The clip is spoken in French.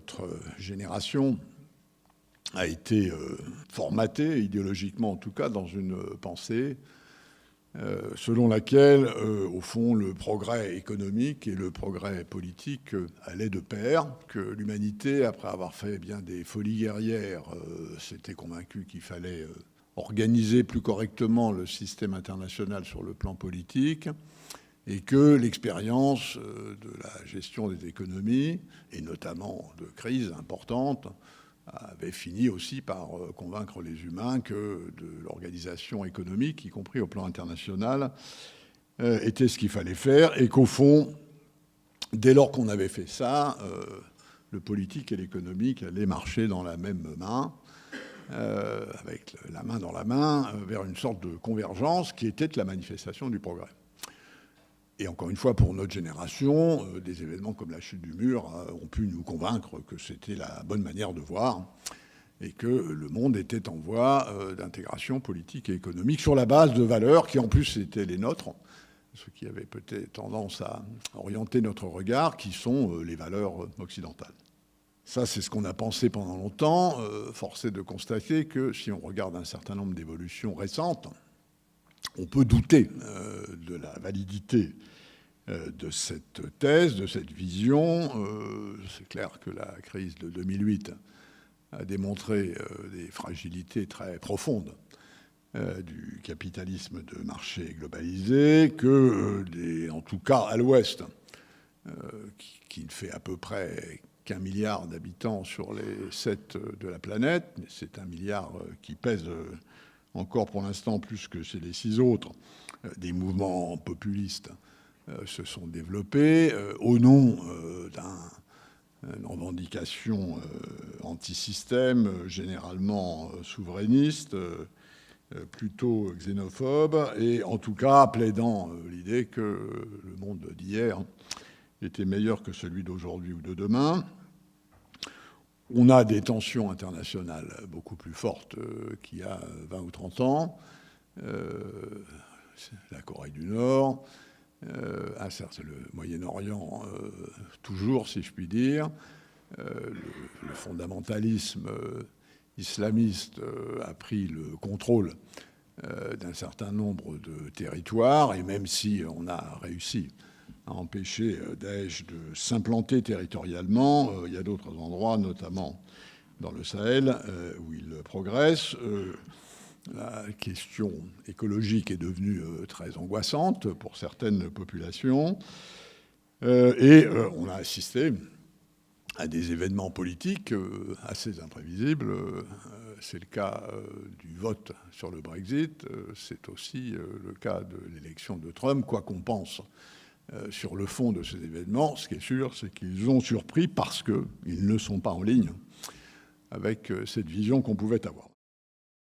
notre génération a été formatée, idéologiquement en tout cas, dans une pensée selon laquelle, au fond, le progrès économique et le progrès politique allaient de pair, que l'humanité, après avoir fait bien des folies guerrières, s'était convaincue qu'il fallait organiser plus correctement le système international sur le plan politique, et que l'expérience de la gestion des économies, et notamment de crises importantes, avait fini aussi par convaincre les humains que de l'organisation économique, y compris au plan international, était ce qu'il fallait faire, et qu'au fond, dès lors qu'on avait fait ça, le politique et l'économique allaient marcher dans la même main, avec la main dans la main, vers une sorte de convergence qui était la manifestation du progrès. Et encore une fois, pour notre génération, des événements comme la chute du mur ont pu nous convaincre que c'était la bonne manière de voir et que le monde était en voie d'intégration politique et économique sur la base de valeurs qui, en plus, étaient les nôtres, ce qui avait peut-être tendance à orienter notre regard, qui sont les valeurs occidentales. Ça, c'est ce qu'on a pensé pendant longtemps. Force est de constater que si on regarde un certain nombre d'évolutions récentes, on peut douter de la validité de cette thèse, de cette vision. C'est clair que la crise de 2008 a démontré des fragilités très profondes du capitalisme de marché globalisé, que, en tout cas à l'Ouest, qui ne fait à peu près qu'1 milliard d'habitants sur les 7 de la planète, mais c'est 1 milliard qui pèse encore pour l'instant plus que chez les 6 autres, des mouvements populistes se sont développés au nom d'une revendication anti-système, généralement souverainiste, plutôt xénophobe, et en tout cas plaidant l'idée que le monde d'hier était meilleur que celui d'aujourd'hui ou de demain. On a des tensions internationales beaucoup plus fortes qu'il y a 20 ou 30 ans. La Corée du Nord, le Moyen-Orient, toujours, si je puis dire. Le fondamentalisme islamiste a pris le contrôle d'un certain nombre de territoires, et même si on a réussi à empêcher Daesh de s'implanter territorialement, il y a d'autres endroits, notamment dans le Sahel, où il progresse. La question écologique est devenue très angoissante pour certaines populations. Et on a assisté à des événements politiques assez imprévisibles. C'est le cas du vote sur le Brexit. C'est aussi le cas de l'élection de Trump, quoi qu'on pense sur le fond de ces événements. Ce qui est sûr, c'est qu'ils ont surpris parce qu'ils ne sont pas en ligne avec cette vision qu'on pouvait avoir.